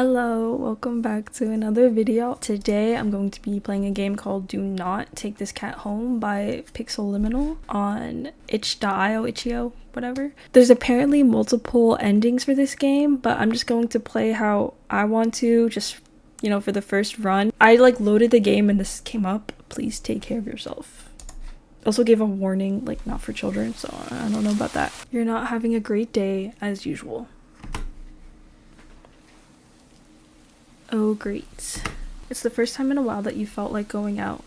Hello, welcome back to another video. Today I'm going to be playing a game called Do Not Take This Cat Home by Pixeliminal on itch.io, whatever. There's apparently multiple endings for this game, but I'm just going to play how I want to, just, for the first run. I loaded the game and this came up. Please take care of yourself. Also gave a warning, not for children, so I don't know about that. You're not having a great day as usual. Oh great. It's the first time in a while that you felt like going out,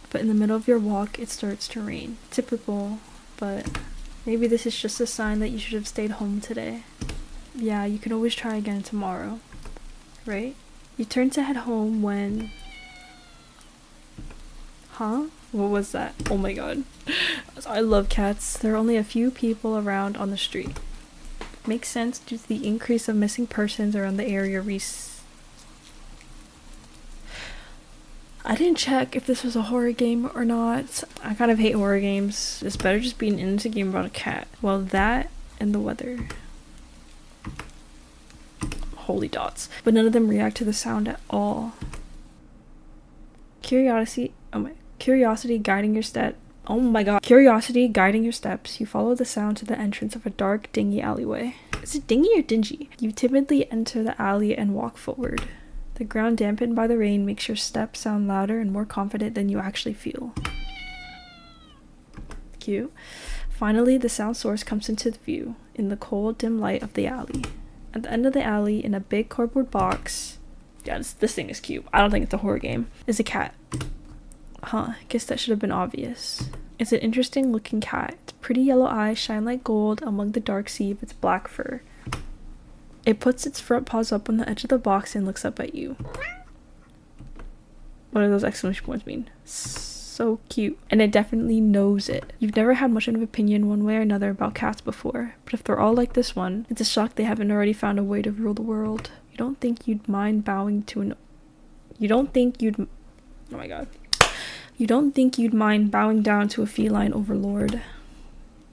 but in the middle of your walk it starts to rain. Typical, but maybe this is just a sign that you should have stayed home today. Yeah, you can always try again tomorrow, right? You turn to head home when... Huh? What was that? Oh my god. I love cats. There are only a few people around on the street. Makes sense due to the increase of missing persons around the area I didn't check if this was a horror game or not. I kind of hate horror games. It's better just being an innocent game about a cat. Well, that and the weather. Holy dots. But none of them react to the sound at all. Curiosity guiding your step. Oh my god. Curiosity guiding your steps. You follow the sound to the entrance of a dark, dingy alleyway. Is it dingy or dingy? You timidly enter the alley and walk forward. The ground dampened by the rain makes your steps sound louder and more confident than you actually feel. Cute. Finally, the sound source comes into view in the cold, dim light of the alley. At the end of the alley, in a big cardboard box... Yeah, this thing is cute. I don't think it's a horror game. Is a cat. Huh, guess that should have been obvious. It's an interesting looking cat. Its pretty yellow eyes shine like gold among the dark sea of its black fur. It puts its front paws up on the edge of the box and looks up at you. What do those exclamation points mean? So cute. And it definitely knows it. You've never had much of an opinion one way or another about cats before, but if they're all like this one, it's a shock they haven't already found a way to rule the world. You don't think you'd mind bowing down to a feline overlord.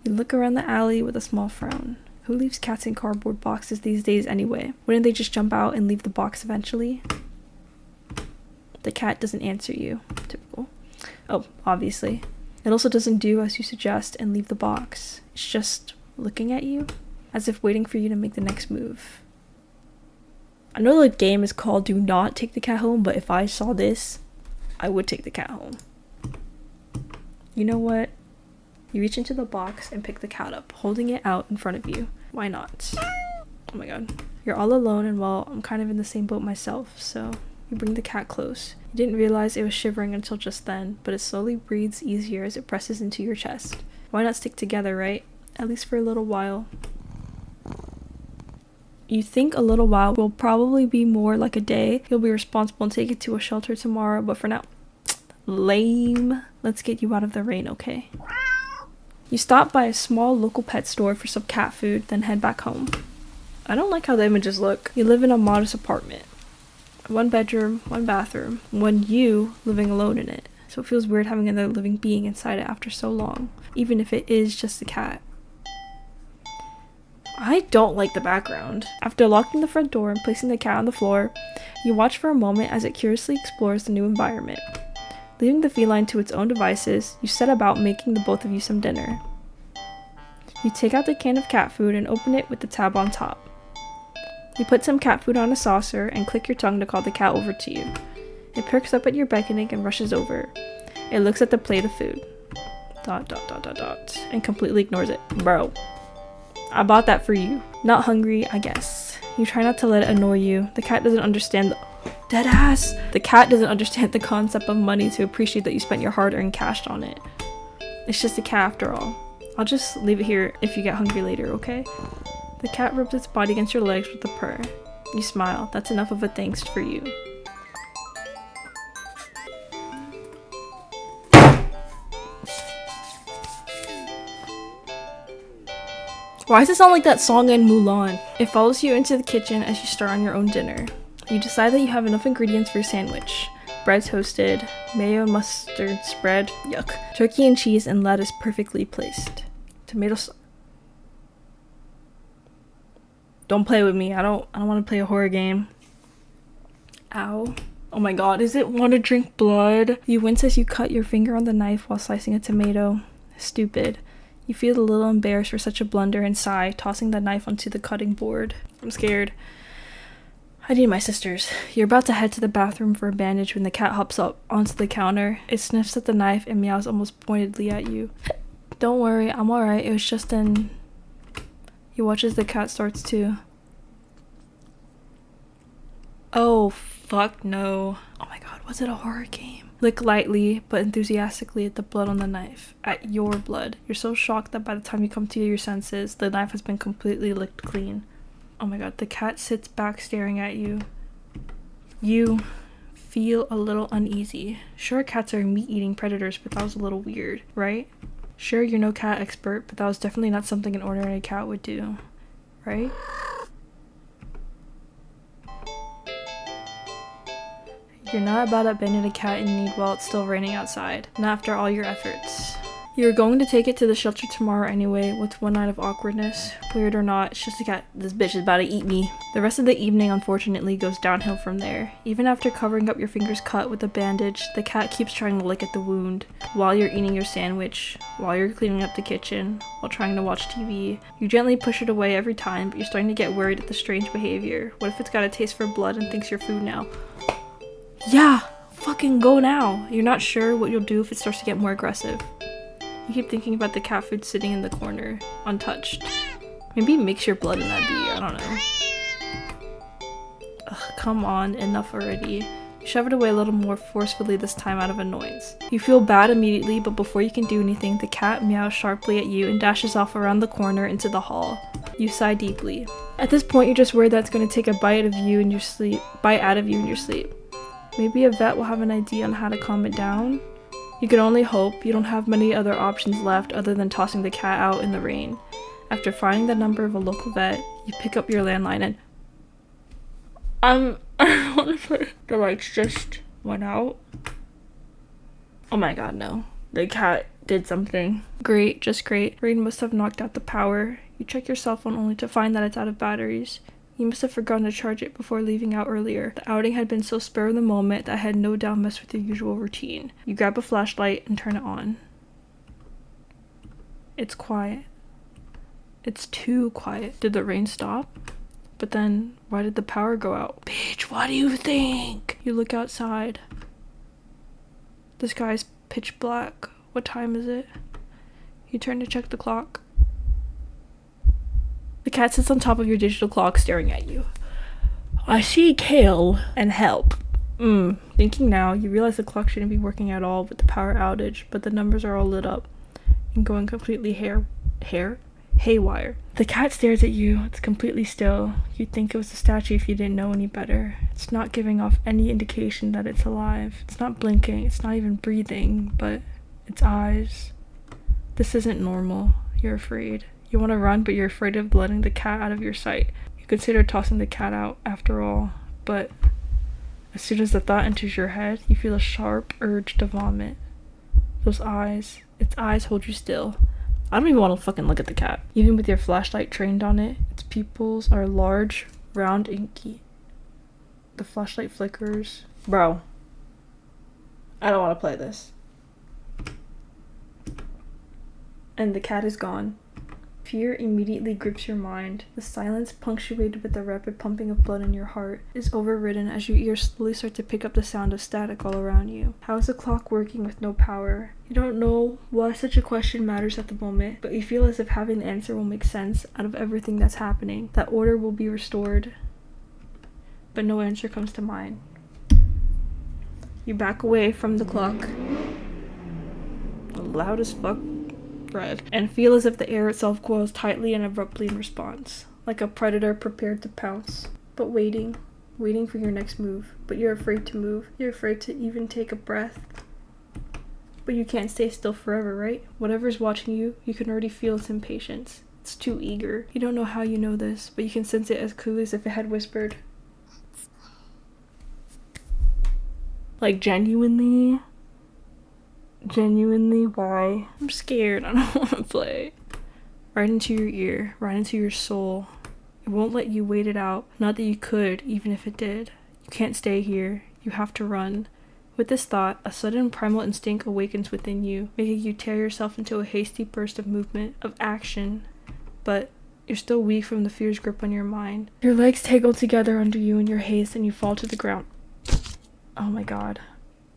You look around the alley with a small frown. Who leaves cats in cardboard boxes these days anyway? Wouldn't they just jump out and leave the box eventually? The cat doesn't answer you. Typical. Oh, obviously. It also doesn't do as you suggest and leave the box. It's just looking at you, as if waiting for you to make the next move. I know the game is called Do Not Take the Cat Home, but if I saw this, I would take the cat home. You know what? You reach into the box and pick the cat up, holding it out in front of you. Why not? Oh my god. You're all alone and well, I'm kind of in the same boat myself, so you bring the cat close. You didn't realize it was shivering until just then, but it slowly breathes easier as it presses into your chest. Why not stick together, right? At least for a little while. You think a little while will probably be more like a day. You'll be responsible and take it to a shelter tomorrow, but for now, lame. Let's get you out of the rain, okay? You stop by a small local pet store for some cat food, then head back home. I don't like how the images look. You live in a modest apartment. 1 bedroom, 1 bathroom, you living alone in it. So it feels weird having another living being inside it after so long, even if it is just a cat. I don't like the background. After locking the front door and placing the cat on the floor, you watch for a moment as it curiously explores the new environment. Leaving the feline to its own devices, you set about making the both of you some dinner. You take out the can of cat food and open it with the tab on top. You put some cat food on a saucer and click your tongue to call the cat over to you. It perks up at your beckoning and rushes over. It looks at the plate of food. ... and completely ignores it. Bro, I bought that for you. Not hungry, I guess. You try not to let it annoy you. The cat doesn't understand The cat doesn't understand the concept of money to appreciate that you spent your hard-earned cash on it. It's just a cat after all. I'll just leave it here if you get hungry later, okay? The cat rubs its body against your legs with a purr. You smile. That's enough of a thanks for you. Why does it sound like that song in Mulan? It follows you into the kitchen as you start on your own dinner. You decide that you have enough ingredients for your sandwich. Bread toasted, mayo and mustard spread, yuck. Turkey and cheese and lettuce perfectly placed. Tomatoes. Don't play with me. I don't want to play a horror game. Ow. Oh my god, is it want to drink blood? You wince as you cut your finger on the knife while slicing a tomato. Stupid. You feel a little embarrassed for such a blunder and sigh, tossing the knife onto the cutting board. I'm scared. I need my sisters. You're about to head to the bathroom for a bandage when the cat hops up onto the counter. It sniffs at the knife and meows almost pointedly at you. Don't worry, I'm alright. It was just an... You watch as the cat starts to... Oh, fuck no. Oh my god, was it a horror game? Lick lightly, but enthusiastically at the blood on the knife. At your blood. You're so shocked that by the time you come to your senses, the knife has been completely licked clean. Oh my god, the cat sits back staring at you. You feel a little uneasy. Sure, cats are meat-eating predators, but that was a little weird, right? Sure, you're no cat expert, but that was definitely not something an ordinary cat would do, right? You're not about abandoning a cat in need while it's still raining outside. Not after all your efforts. You're going to take it to the shelter tomorrow anyway. What's one night of awkwardness? Weird or not, it's just a cat. This bitch is about to eat me. The rest of the evening, unfortunately, goes downhill from there. Even after covering up your fingers cut with a bandage, the cat keeps trying to lick at the wound. While you're eating your sandwich, while you're cleaning up the kitchen, while trying to watch TV. You gently push it away every time, but you're starting to get worried at the strange behavior. What if it's got a taste for blood and thinks you're food now? Yeah! Fucking go now! You're not sure what you'll do if it starts to get more aggressive. You keep thinking about the cat food sitting in the corner, untouched. Maybe mix your blood in that beer, I don't know. Ugh, come on, enough already. You shove it away a little more forcefully this time out of annoyance. You feel bad immediately, but before you can do anything, the cat meows sharply at you and dashes off around the corner into the hall. You sigh deeply. At this point, you're just worried that it's going to take a bite out of you in your sleep. Maybe a vet will have an idea on how to calm it down? You can only hope. You don't have many other options left other than tossing the cat out in the rain. After finding the number of a local vet, you pick up your landline and... I want to say the lights just went out. Oh my god, no. The cat did something. Great, just great. Rain must have knocked out the power. You check your cell phone only to find that it's out of batteries. You must have forgotten to charge it before leaving out earlier. The outing had been so spur of the moment that had no doubt messed with your usual routine. You grab a flashlight and turn it on. It's quiet. It's too quiet. Did the rain stop? But then, why did the power go out? Bitch, what do you think? You look outside. The sky's pitch black. What time is it? You turn to check the clock. The cat sits on top of your digital clock staring at you. I see kill and help. Thinking now, you realize the clock shouldn't be working at all with the power outage, but the numbers are all lit up and going completely haywire. The cat stares at you. It's completely still. You'd think it was a statue if you didn't know any better. It's not giving off any indication that it's alive. It's not blinking. It's not even breathing, but its eyes. This isn't normal. You're afraid. You want to run, but you're afraid of letting the cat out of your sight. You consider tossing the cat out after all, but as soon as the thought enters your head, you feel a sharp urge to vomit. Those eyes, its eyes hold you still. I don't even want to fucking look at the cat. Even with your flashlight trained on it, its pupils are large, round, inky. The flashlight flickers. Bro, I don't want to play this. And the cat is gone. Fear immediately grips your mind. The silence, punctuated with the rapid pumping of blood in your heart, is overridden as your ears slowly start to pick up the sound of static all around you. How is the clock working with no power? You don't know why such a question matters at the moment, but you feel as if having the answer will make sense out of everything that's happening. That order will be restored. But no answer comes to mind. You back away from the clock. Loud as fuck. And feel as if the air itself coils tightly and abruptly in response, like a predator prepared to pounce, but waiting for your next move. But you're afraid to move. You're afraid to even take a breath. But you can't stay still forever, right? Whatever's watching you, you can already feel its impatience. It's too eager. You don't know how you know this, but you can sense it as clearly as if it had whispered. Like, genuinely, why? I'm scared. I don't want to play. Right into your ear, right into your soul. It won't let you wait it out. Not that you could, even if it did. You can't stay here. You have to run. With this thought, a sudden primal instinct awakens within you, making you tear yourself into a hasty burst of movement, of action. But you're still weak from the fear's grip on your mind. Your legs tangle together under you in your haste and you fall to the ground. Oh my god.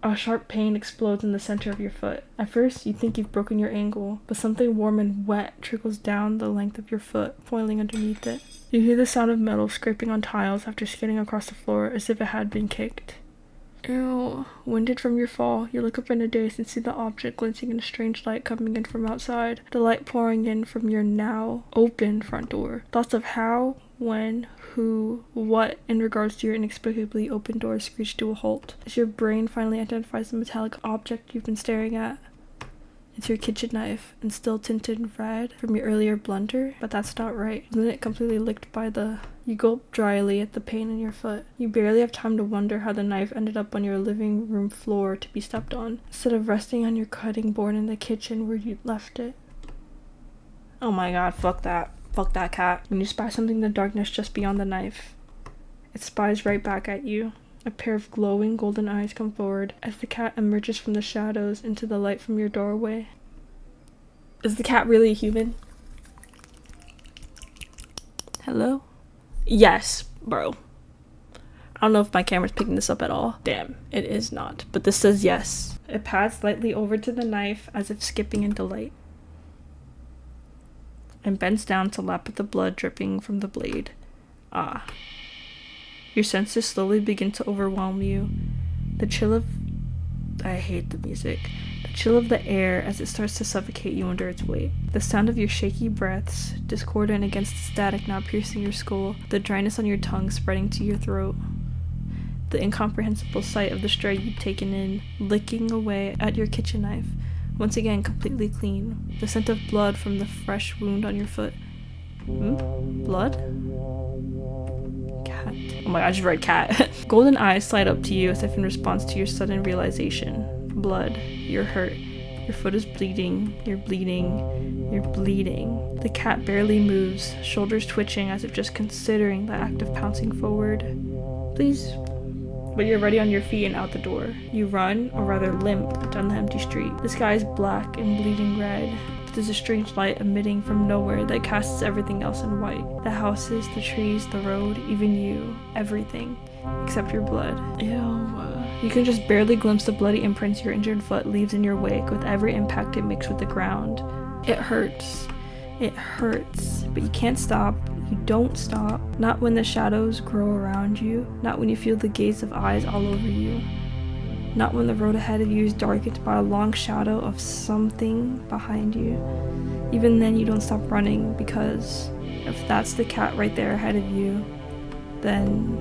A sharp pain explodes in the center of your foot. At first, you think you've broken your ankle, but something warm and wet trickles down the length of your foot, foiling underneath it. You hear the sound of metal scraping on tiles after skidding across the floor as if it had been kicked. Ew. Winded from your fall, you look up in a daze and see the object glinting in a strange light coming in from outside. The light pouring in from your now open front door. Thoughts of how, when, who, what in regards to your inexplicably open door screech to a halt. As your brain finally identifies the metallic object you've been staring at. It's your kitchen knife, and still tinted red from your earlier blunder, but that's not right. Isn't it completely licked by the... You gulp dryly at the pain in your foot. You barely have time to wonder how the knife ended up on your living room floor to be stepped on, instead of resting on your cutting board in the kitchen where you left it. Oh my god, fuck that. Fuck that cat. When you spy something in the darkness just beyond the knife, it spies right back at you. A pair of glowing golden eyes come forward as the cat emerges from the shadows into the light from your doorway. Is the cat really a human? Hello? Yes, bro. I don't know if my camera's picking this up at all. Damn, it is not. But this says yes. It pads lightly over to the knife as if skipping in delight, and bends down to lap at the blood dripping from the blade. Ah. Your senses slowly begin to overwhelm you. The chill of... I hate the music. The chill of the air as it starts to suffocate you under its weight. The sound of your shaky breaths, discordant against the static now piercing your skull. The dryness on your tongue spreading to your throat. The incomprehensible sight of the stray you've taken in, licking away at your kitchen knife. Once again, completely clean. The scent of blood from the fresh wound on your foot. Blood? Cat. Oh my god, I just read cat. Golden eyes slide up to you as if in response to your sudden realization. Blood. You're hurt. Your foot is bleeding. You're bleeding. You're bleeding. The cat barely moves, shoulders twitching as if just considering the act of pouncing forward. Please. But you're already on your feet and out the door. You run, or rather limp, down the empty street. The sky is black and bleeding red. There's a strange light emitting from nowhere that casts everything else in white. The houses, the trees, the road, even you. Everything. Except your blood. Ew. You can just barely glimpse the bloody imprints your injured foot leaves in your wake with every impact it makes with the ground. It hurts. It hurts. But you can't stop. You don't stop. Not when the shadows grow around you. Not when you feel the gaze of eyes all over you. Not when the road ahead of you is darkened by a long shadow of something behind you. Even then you don't stop running, because if that's the cat right there ahead of you, then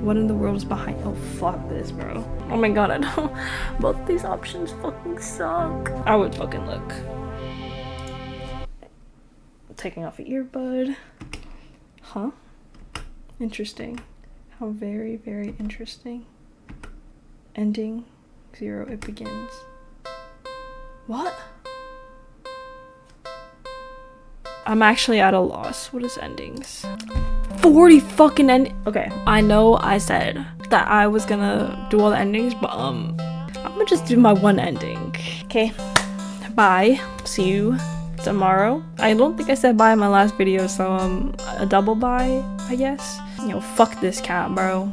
what in the world is behind? Oh fuck this, bro. Oh my god, I don't. Both these options fucking suck. I would fucking look. Taking off an earbud. Huh? Interesting. How very, very interesting. Ending 0, it begins. What? I'm actually at a loss. What is endings? 40 fucking okay, I know I said that I was gonna do all the endings, but I'm gonna just do my one ending. Okay, bye. See you tomorrow. I don't think I said bye in my last video, so a double bye, I guess. You know, fuck this cat, bro.